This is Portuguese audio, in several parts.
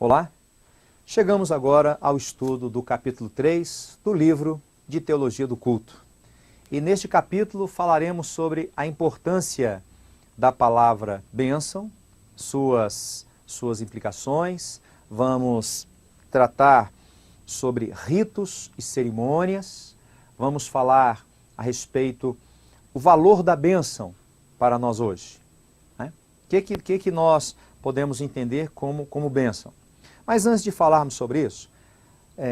Olá, chegamos agora ao estudo do capítulo 3 do livro de Teologia do Culto. E neste capítulo falaremos sobre a importância da palavra bênção, suas implicações, vamos tratar sobre ritos e cerimônias, vamos falar a respeito do valor da bênção para nós hoje. O que nós podemos entender como bênção? Mas antes de falarmos sobre isso,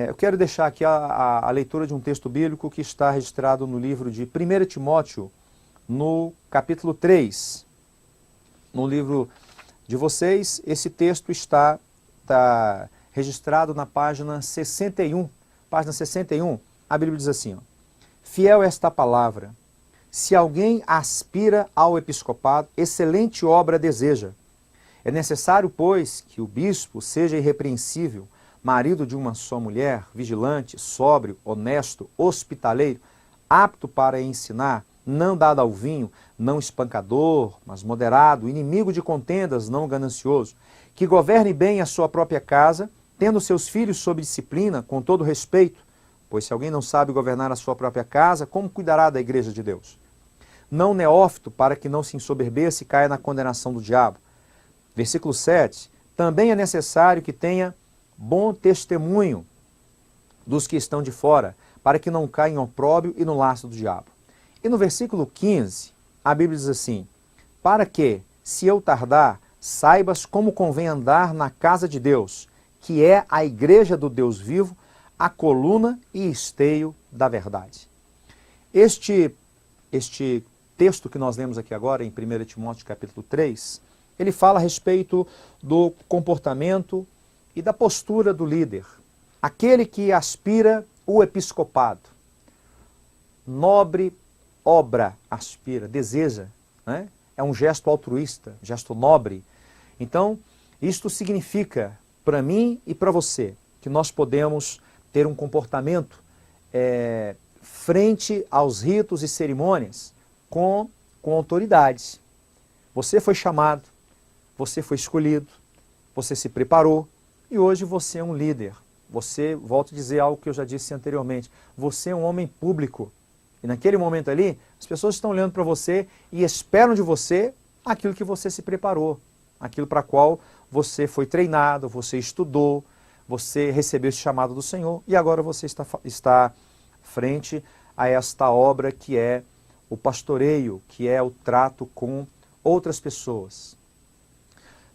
eu quero deixar aqui a leitura de um texto bíblico que está registrado no livro de 1 Timóteo, no capítulo 3. No livro de vocês, esse texto está registrado na página 61. Página 61, a Bíblia diz assim, ó, fiel é esta palavra, se alguém aspira ao episcopado, excelente obra deseja. É necessário, pois, que o bispo seja irrepreensível, marido de uma só mulher, vigilante, sóbrio, honesto, hospitaleiro, apto para ensinar, não dado ao vinho, não espancador, mas moderado, inimigo de contendas, não ganancioso, que governe bem a sua própria casa, tendo seus filhos sob disciplina, com todo respeito, pois se alguém não sabe governar a sua própria casa, como cuidará da igreja de Deus? Não neófito, para que não se ensoberbeça e caia na condenação do diabo. Versículo 7, também é necessário que tenha bom testemunho dos que estão de fora, para que não caia em opróbrio e no laço do diabo. E no versículo 15, a Bíblia diz assim, para que, se eu tardar, saibas como convém andar na casa de Deus, que é a igreja do Deus vivo, a coluna e esteio da verdade. Este texto que nós lemos aqui agora, em 1 Timóteo capítulo 3, ele fala a respeito do comportamento e da postura do líder, aquele que aspira o episcopado. Nobre obra aspira, deseja, né? É um gesto altruísta, gesto nobre. Então, isto significa, para mim e para você, que nós podemos ter um comportamento frente aos ritos e cerimônias com autoridade. Você foi chamado, você foi escolhido, você se preparou e hoje você é um líder. Você, volto a dizer algo que eu já disse anteriormente, você é um homem público. E naquele momento ali, as pessoas estão olhando para você e esperam de você aquilo que você se preparou, aquilo para qual você foi treinado, você estudou, você recebeu esse chamado do Senhor e agora você está frente a esta obra que é o pastoreio, que é o trato com outras pessoas.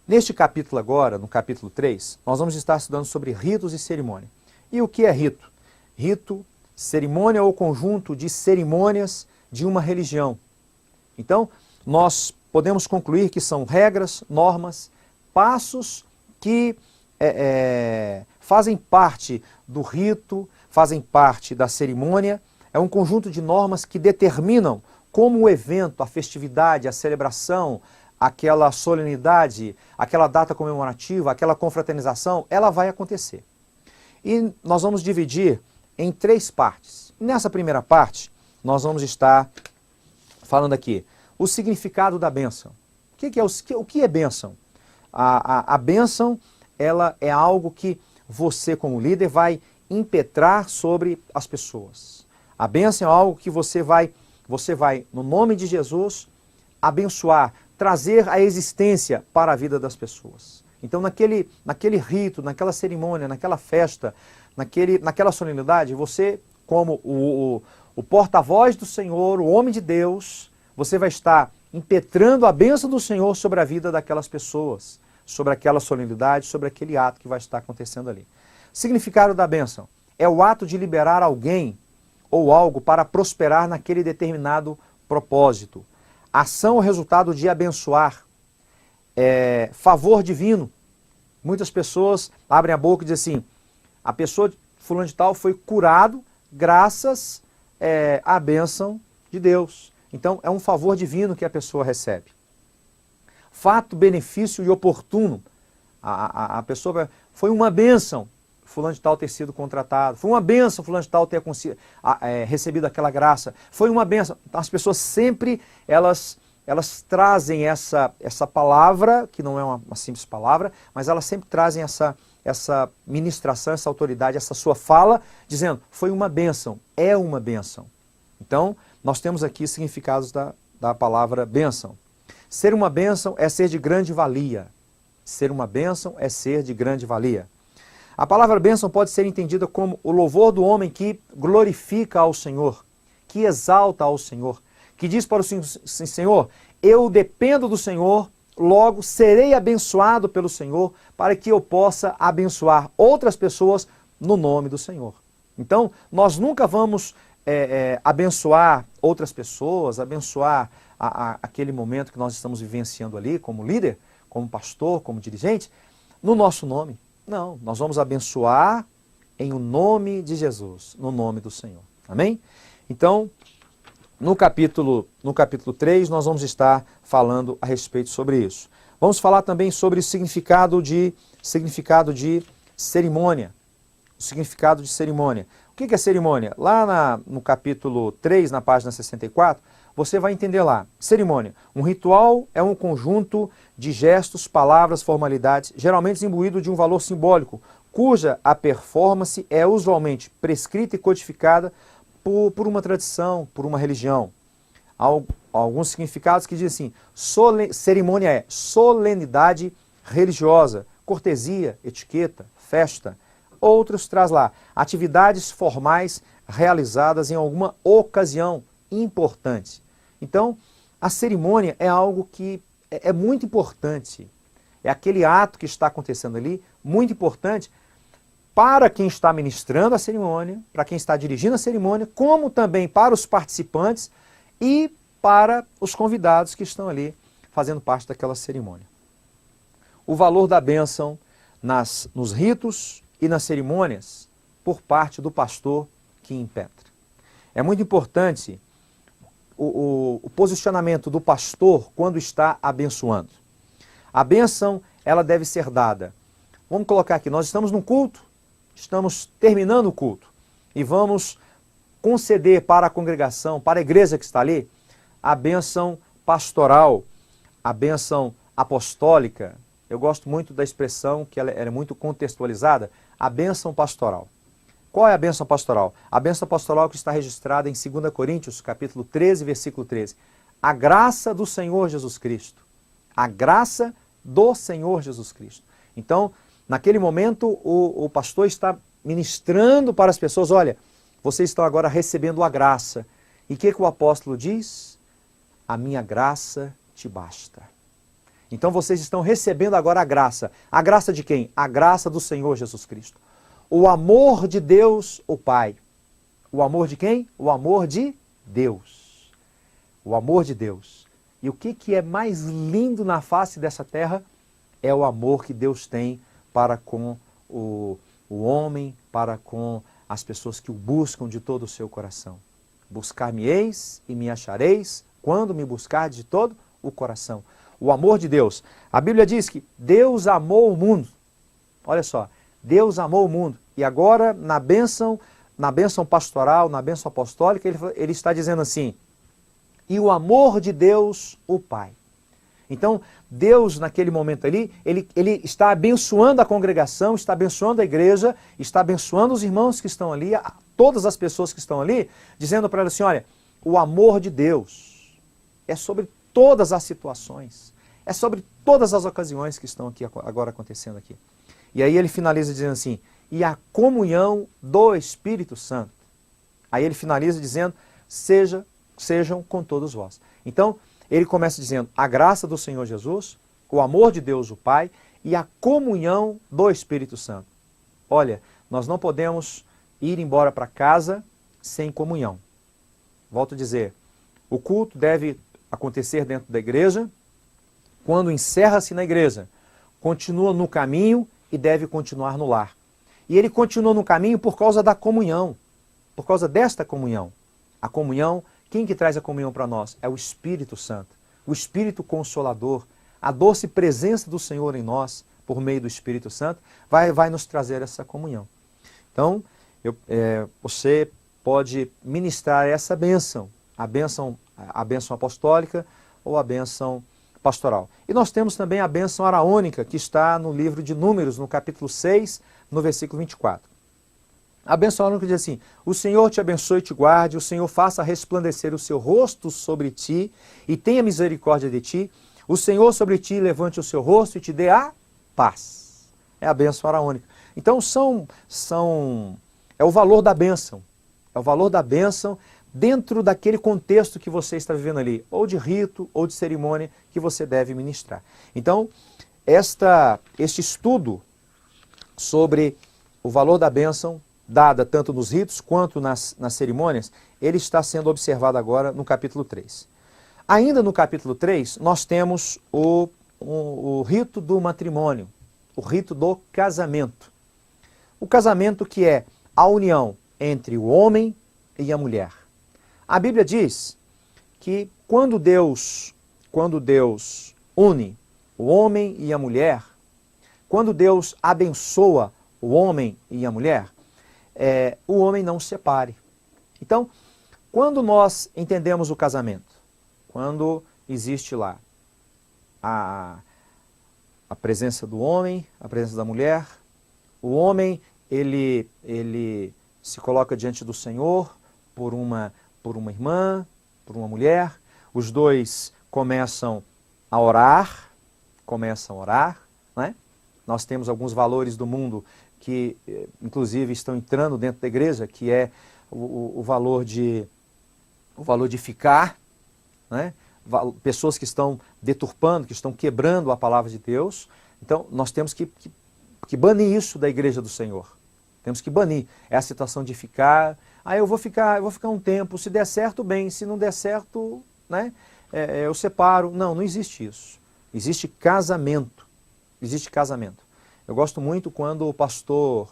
Neste capítulo agora, no capítulo 3, nós vamos estar estudando sobre ritos e cerimônia. E o que é rito? Rito, cerimônia ou conjunto de cerimônias de uma religião. Então, nós podemos concluir que são regras, normas, passos que fazem parte do rito, fazem parte da cerimônia. É um conjunto de normas que determinam como o evento, a festividade, a celebração, aquela solenidade, aquela data comemorativa, aquela confraternização, ela vai acontecer. E nós vamos dividir em 3 partes. Nessa primeira parte, nós vamos estar falando aqui o significado da bênção. O que é bênção? A bênção, ela é algo que você, como líder, vai impetrar sobre as pessoas. A bênção é algo que você vai, no nome de Jesus, abençoar, trazer a existência para a vida das pessoas. Então, naquele rito, naquela cerimônia, naquela festa, naquela solenidade, você, como o porta-voz do Senhor, o homem de Deus, você vai estar impetrando a bênção do Senhor sobre a vida daquelas pessoas, sobre aquela solenidade, sobre aquele ato que vai estar acontecendo ali. O significado da bênção é o ato de liberar alguém ou algo para prosperar naquele determinado propósito. Ação ou resultado de abençoar, favor divino. Muitas pessoas abrem a boca e dizem assim, a pessoa fulano de tal foi curado graças à bênção de Deus. Então é um favor divino que a pessoa recebe. Fato, benefício e oportuno. A pessoa foi uma bênção fulano de tal ter sido contratado, foi uma bênção fulano de tal ter recebido aquela graça, foi uma bênção. As pessoas sempre, elas elas trazem essa palavra, que não é uma simples palavra, mas elas sempre trazem essa ministração, essa autoridade, essa sua fala, dizendo, foi uma bênção, é uma bênção. Então, nós temos aqui significados da palavra bênção. Ser uma bênção é ser de grande valia. Ser uma bênção é ser de grande valia. A palavra bênção pode ser entendida como o louvor do homem que glorifica ao Senhor, que exalta ao Senhor, que diz para o Senhor, eu dependo do Senhor, logo serei abençoado pelo Senhor, para que eu possa abençoar outras pessoas no nome do Senhor. Então, nós nunca vamos abençoar outras pessoas, abençoar aquele momento que nós estamos vivenciando ali, como líder, como pastor, como dirigente, no nosso nome. Não, nós vamos abençoar em o nome de Jesus, no nome do Senhor. Amém? Então, no capítulo 3, nós vamos estar falando a respeito sobre isso. Vamos falar também sobre o significado de cerimônia. O significado de cerimônia. O que é cerimônia? Lá no capítulo 3, na página 64, você vai entender lá. Cerimônia. Um ritual é um conjunto de gestos, palavras, formalidades, geralmente imbuído de um valor simbólico, cuja a performance é usualmente prescrita e codificada por uma tradição, por uma religião. Há alguns significados que dizem assim, cerimônia é solenidade religiosa, cortesia, etiqueta, festa. Outros traz lá, atividades formais realizadas em alguma ocasião importante. Então, a cerimônia é algo que é muito importante. É aquele ato que está acontecendo ali, muito importante, para quem está ministrando a cerimônia, para quem está dirigindo a cerimônia, como também para os participantes e para os convidados que estão ali fazendo parte daquela cerimônia. O valor da bênção nos ritos e nas cerimônias por parte do pastor que impetra. É muito importante o posicionamento do pastor quando está abençoando. A bênção, ela deve ser dada. Vamos colocar aqui, nós estamos num culto, estamos terminando o culto e vamos conceder para a congregação, para a igreja que está ali, a bênção pastoral, a bênção apostólica. Eu gosto muito da expressão, que ela é muito contextualizada, a bênção pastoral. Qual é a bênção pastoral? A bênção pastoral que está registrada em 2 Coríntios, capítulo 13, versículo 13. A graça do Senhor Jesus Cristo. A graça do Senhor Jesus Cristo. Então, naquele momento, o pastor está ministrando para as pessoas, olha, vocês estão agora recebendo a graça. E o que o apóstolo diz? A minha graça te basta. Então vocês estão recebendo agora a graça. A graça de quem? A graça do Senhor Jesus Cristo. O amor de Deus, o Pai. O amor de quem? O amor de Deus. O amor de Deus. E o que é mais lindo na face dessa terra? É o amor que Deus tem para com o homem, para com as pessoas que o buscam de todo o seu coração. Buscar-me-eis e me achareis quando me buscardes de todo o coração. O amor de Deus. A Bíblia diz que Deus amou o mundo. Olha só, Deus amou o mundo. E agora, na bênção pastoral, na bênção apostólica, ele está dizendo assim, e o amor de Deus, o Pai. Então, Deus, naquele momento ali, ele está abençoando a congregação, está abençoando a igreja, está abençoando os irmãos que estão ali, todas as pessoas que estão ali, dizendo para elas assim, olha, o amor de Deus é sobre todas as situações, é sobre todas as ocasiões que estão aqui agora acontecendo aqui. E aí ele finaliza dizendo assim, e a comunhão do Espírito Santo. Aí ele finaliza dizendo, sejam com todos vós. Então, ele começa dizendo, a graça do Senhor Jesus, o amor de Deus o Pai e a comunhão do Espírito Santo. Olha, nós não podemos ir embora para casa sem comunhão. Volto a dizer, o culto deve acontecer dentro da igreja, quando encerra-se na igreja, continua no caminho e deve continuar no lar. E ele continua no caminho por causa da comunhão, por causa desta comunhão. A comunhão, quem que traz a comunhão para nós? É o Espírito Santo, o Espírito Consolador, a doce presença do Senhor em nós, por meio do Espírito Santo, vai nos trazer essa comunhão. Então, você pode ministrar essa bênção, a bênção apostólica, ou a bênção pastoral. E nós temos também a bênção araônica, que está no livro de Números, no capítulo 6, no versículo 24. A bênção araônica diz assim: o Senhor te abençoe e te guarde, o Senhor faça resplandecer o seu rosto sobre ti e tenha misericórdia de ti, o Senhor sobre ti levante o seu rosto e te dê a paz. É a bênção araônica. Então é o valor da bênção. É o valor da bênção dentro daquele contexto que você está vivendo ali, ou de rito, ou de cerimônia que você deve ministrar. Então, este estudo sobre o valor da bênção, dada tanto nos ritos quanto nas cerimônias, ele está sendo observado agora no capítulo 3. Ainda no capítulo 3, nós temos o rito do matrimônio, o rito do casamento. O casamento que é a união entre o homem e a mulher. A Bíblia diz que quando Deus une o homem e a mulher, quando Deus abençoa o homem e a mulher, o homem não se separe. Então, quando nós entendemos o casamento, quando existe lá a presença do homem, a presença da mulher, o homem ele se coloca diante do Senhor por uma irmã, por uma mulher, os dois começam a orar, né? Nós temos alguns valores do mundo que, inclusive, estão entrando dentro da igreja, que é o valor de ficar, né? Pessoas que estão deturpando, que estão quebrando a palavra de Deus. Então, nós temos que banir isso da igreja do Senhor. Temos que banir essa situação de ficar, eu vou ficar um tempo, se der certo, bem, se não der certo, né, eu separo. Não existe isso. Existe casamento. Existe casamento. Eu gosto muito quando o pastor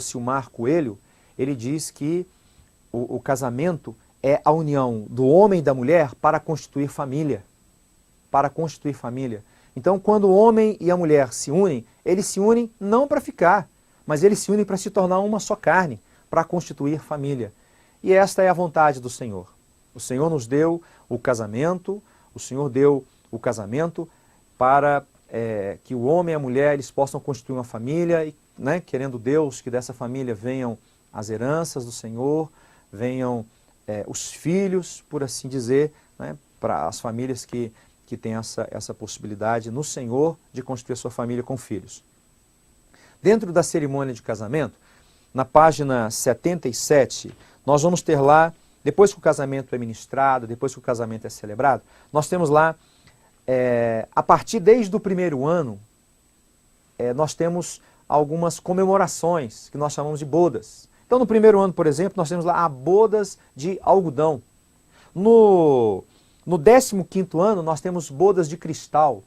Silmar Coelho, ele diz que o casamento é a união do homem e da mulher para constituir família. Para constituir família. Então, quando o homem e a mulher se unem, eles se unem não para ficar, mas eles se unem para se tornar uma só carne, para constituir família. E esta é a vontade do Senhor. O Senhor nos deu o casamento, para que o homem e a mulher eles possam constituir uma família, e, né, querendo Deus que dessa família venham as heranças do Senhor, venham os filhos, por assim dizer, né, para as famílias que têm essa possibilidade no Senhor de constituir a sua família com filhos. Dentro da cerimônia de casamento, na página 77, nós vamos ter lá, depois que o casamento é ministrado, depois que o casamento é celebrado, nós temos lá, a partir desde o primeiro ano, nós temos algumas comemorações, que nós chamamos de bodas. Então, no primeiro ano, por exemplo, nós temos lá bodas de algodão. No 15º ano, nós temos bodas de cristal.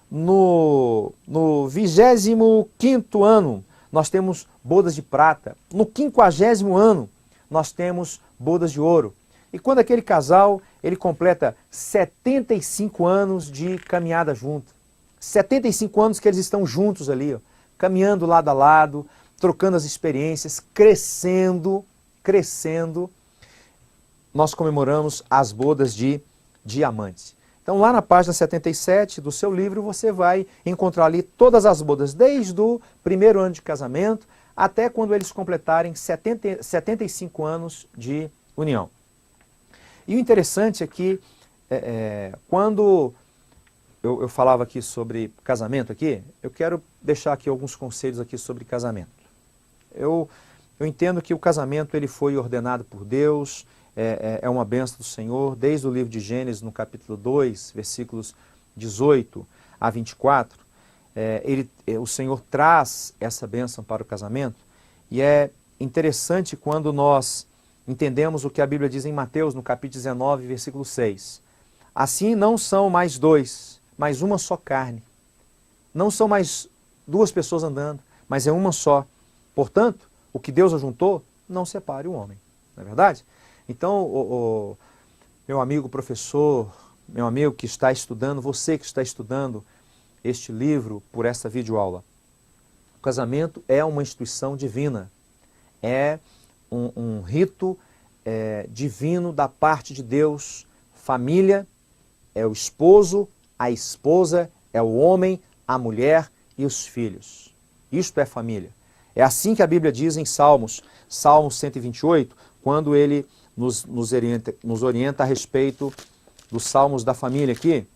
No 25º ano, nós temos bodas de prata. No 50º ano, nós temos bodas de ouro. E quando aquele casal, ele completa 75 anos de caminhada junto. 75 anos que eles estão juntos ali, ó, caminhando lado a lado, trocando as experiências, crescendo, nós comemoramos as bodas de diamante. Então, lá na página 77 do seu livro, você vai encontrar ali todas as bodas, desde o primeiro ano de casamento até quando eles completarem 75 anos de união. E o interessante é que, quando eu falava aqui sobre casamento, eu quero deixar aqui alguns conselhos aqui sobre casamento. Eu entendo que o casamento ele foi ordenado por Deus, é uma bênção do Senhor, desde o livro de Gênesis, no capítulo 2, versículos 18 a 24, o Senhor traz essa bênção para o casamento, e é interessante quando nós entendemos o que a Bíblia diz em Mateus, no capítulo 19, versículo 6. Assim não são mais dois, mas uma só carne. Não são mais duas pessoas andando, mas é uma só. Portanto, o que Deus ajuntou, não separe o homem. Não é verdade? Então, meu amigo professor, meu amigo que está estudando, você que está estudando este livro por esta videoaula, o casamento é uma instituição divina, é um rito divino da parte de Deus, família é o esposo, a esposa, é o homem, a mulher e os filhos. Isto é família. É assim que a Bíblia diz em Salmos 128, quando ele nos orienta a respeito dos salmos da família aqui,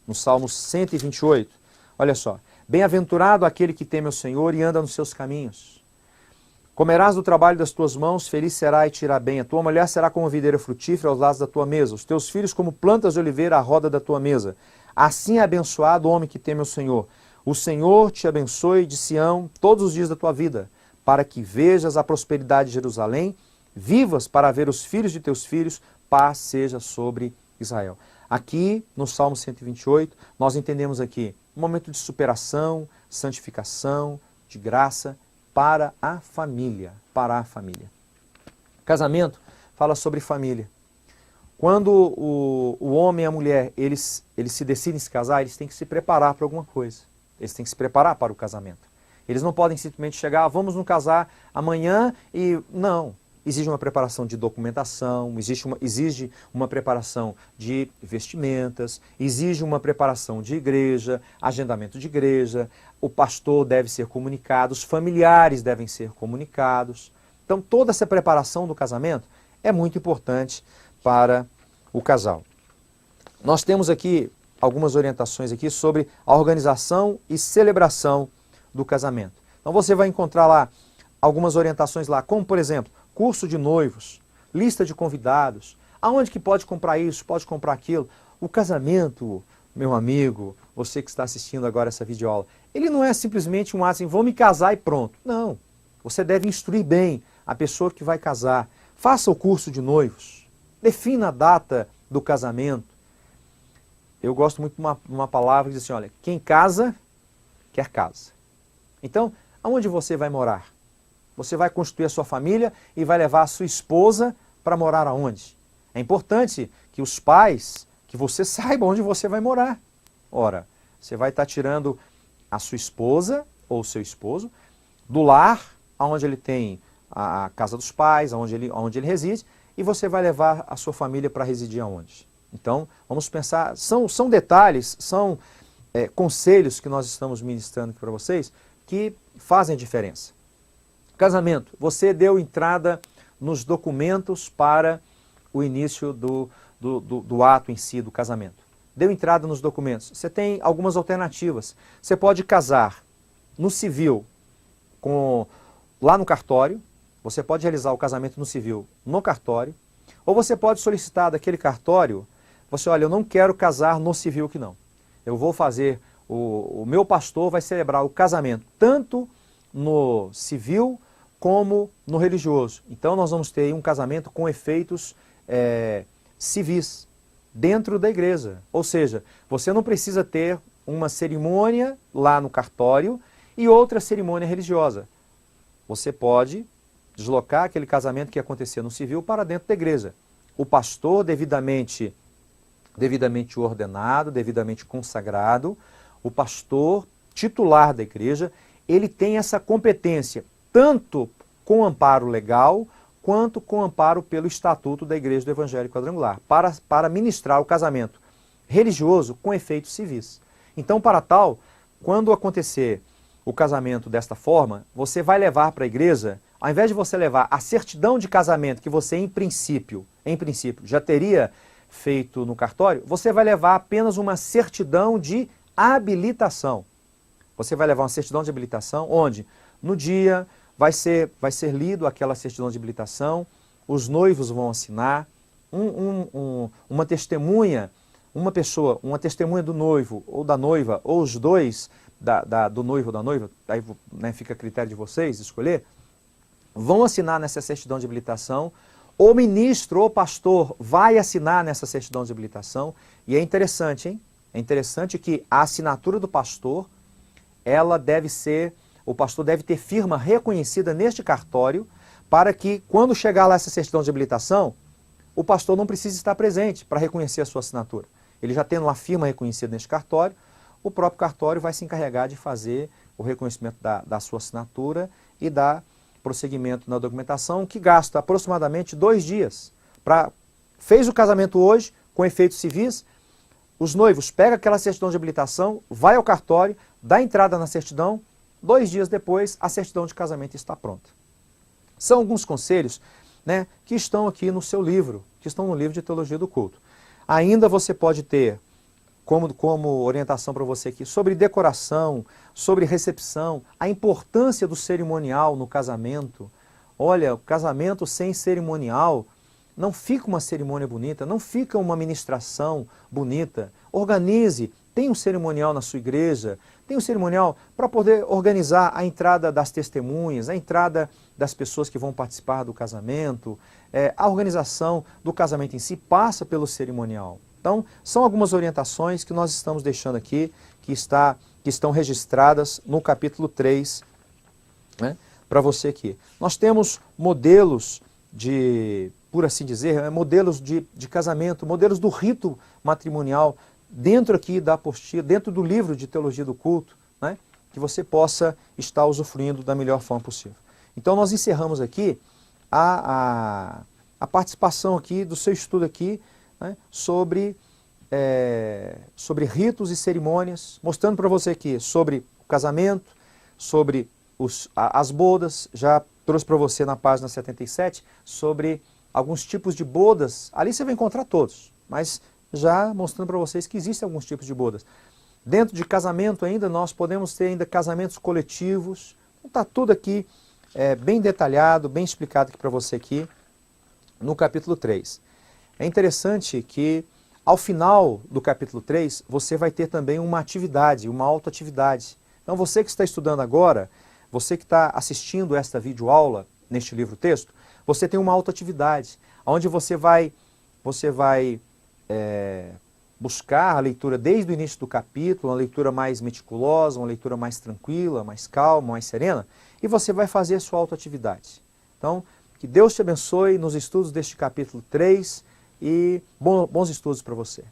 no Salmos 128. Olha só. Bem-aventurado aquele que teme ao Senhor e anda nos seus caminhos. Comerás do trabalho das tuas mãos, feliz será e te irá bem. A tua mulher será como videira frutífera aos lados da tua mesa, os teus filhos como plantas de oliveira à roda da tua mesa. Assim é abençoado o homem que teme ao Senhor. O Senhor te abençoe de Sião todos os dias da tua vida, para que vejas a prosperidade de Jerusalém, vivas para ver os filhos de teus filhos, paz seja sobre Israel. Aqui, no Salmo 128, nós entendemos aqui um momento de superação, santificação, de graça para a família, Casamento fala sobre família. Quando o homem e a mulher, eles se decidem se casar, eles têm que se preparar para alguma coisa. Eles têm que se preparar para o casamento. Eles não podem simplesmente chegar, vamos nos casar amanhã e... Não. Exige uma preparação de documentação, exige uma preparação de vestimentas, exige uma preparação de igreja, agendamento de igreja, o pastor deve ser comunicado, os familiares devem ser comunicados. Então toda essa preparação do casamento é muito importante para o casal. Nós temos aqui algumas orientações aqui sobre a organização e celebração do casamento. Então você vai encontrar lá algumas orientações lá, como por exemplo, curso de noivos, lista de convidados, aonde que pode comprar isso, pode comprar aquilo. O casamento, meu amigo, você que está assistindo agora essa videoaula, ele não é simplesmente um ato assim, vou me casar e pronto. Não, você deve instruir bem a pessoa que vai casar. Faça o curso de noivos, defina a data do casamento. Eu gosto muito de uma palavra que diz assim, olha, quem casa, quer casa. Então, aonde você vai morar? Você vai constituir a sua família e vai levar a sua esposa para morar aonde? É importante que os pais, que você saiba onde você vai morar. Ora, você vai estar tirando a sua esposa ou o seu esposo do lar, onde ele tem a casa dos pais, onde ele reside, e você vai levar a sua família para residir aonde? Então, vamos pensar, são detalhes, são conselhos que nós estamos ministrando aqui para vocês que fazem diferença. Casamento, você deu entrada nos documentos para o início do ato em si, do casamento. Deu entrada nos documentos. Você tem algumas alternativas. Você pode casar no civil, lá no cartório. Você pode realizar o casamento no civil no cartório. Ou você pode solicitar daquele cartório, olha, eu não quero casar no civil que não. Eu vou fazer, o meu pastor vai celebrar o casamento tanto no civil como no religioso. Então nós vamos ter um casamento com efeitos civis dentro da igreja. Ou seja, você não precisa ter uma cerimônia lá no cartório e outra cerimônia religiosa. Você pode deslocar aquele casamento que ia acontecer no civil para dentro da igreja. O pastor devidamente ordenado, devidamente consagrado, o pastor titular da igreja, ele tem essa competência, tanto com amparo legal, quanto com amparo pelo Estatuto da Igreja do Evangelho Quadrangular, para ministrar o casamento religioso com efeitos civis. Então, para tal, quando acontecer o casamento desta forma, você vai levar para a igreja, ao invés de você levar a certidão de casamento que você, em princípio, já teria feito no cartório, você vai levar apenas uma certidão de habilitação. Você vai levar uma certidão de habilitação, onde no dia vai ser lido aquela certidão de habilitação, os noivos vão assinar, uma testemunha, uma testemunha do noivo ou da noiva, ou os dois, do noivo ou da noiva, aí fica a critério de vocês escolher, vão assinar nessa certidão de habilitação, o ministro ou pastor vai assinar nessa certidão de habilitação, e é interessante, hein? É interessante que a assinatura do pastor, o pastor deve ter firma reconhecida neste cartório, para que, quando chegar lá essa certidão de habilitação, o pastor não precise estar presente para reconhecer a sua assinatura. Ele já tendo uma firma reconhecida neste cartório, o próprio cartório vai se encarregar de fazer o reconhecimento da sua assinatura e dar prosseguimento na documentação, que gasta aproximadamente 2 dias. Fez o casamento hoje, com efeitos civis, os noivos pegam aquela certidão de habilitação, vai ao cartório, dá entrada na certidão, 2 dias depois a certidão de casamento está pronta. São alguns conselhos, né, que estão aqui no seu livro, que estão no livro de Teologia do Culto. Ainda você pode ter como orientação para você aqui sobre decoração, sobre recepção, a importância do cerimonial no casamento. Olha, o casamento sem cerimonial não fica uma cerimônia bonita, não fica uma ministração bonita. Organize, tem um cerimonial na sua igreja, tem um cerimonial para poder organizar a entrada das testemunhas, a entrada das pessoas que vão participar do casamento, a organização do casamento em si passa pelo cerimonial. Então, são algumas orientações que nós estamos deixando aqui, que estão registradas no capítulo 3, né, para você aqui. Nós temos modelos por assim dizer, modelos de casamento, modelos do rito matrimonial, dentro aqui da apostila, dentro do livro de Teologia do Culto, né, que você possa estar usufruindo da melhor forma possível. Então nós encerramos aqui a participação aqui do seu estudo aqui, né, sobre ritos e cerimônias, mostrando para você aqui sobre o casamento, sobre as bodas, já trouxe para você na página 77, sobre alguns tipos de bodas. Ali você vai encontrar todos, mas já mostrando para vocês que existem alguns tipos de bodas. Dentro de casamento ainda, nós podemos ter ainda casamentos coletivos. Então está tudo aqui bem detalhado, bem explicado aqui para você aqui no capítulo 3. É interessante que ao final do capítulo 3, você vai ter também uma atividade, uma autoatividade. Então você que está estudando agora, você que está assistindo esta videoaula neste livro-texto, você tem uma autoatividade, onde você vai buscar a leitura desde o início do capítulo, uma leitura mais meticulosa, uma leitura mais tranquila, mais calma, mais serena, e você vai fazer a sua autoatividade. Então, que Deus te abençoe nos estudos deste capítulo 3 e bons estudos para você.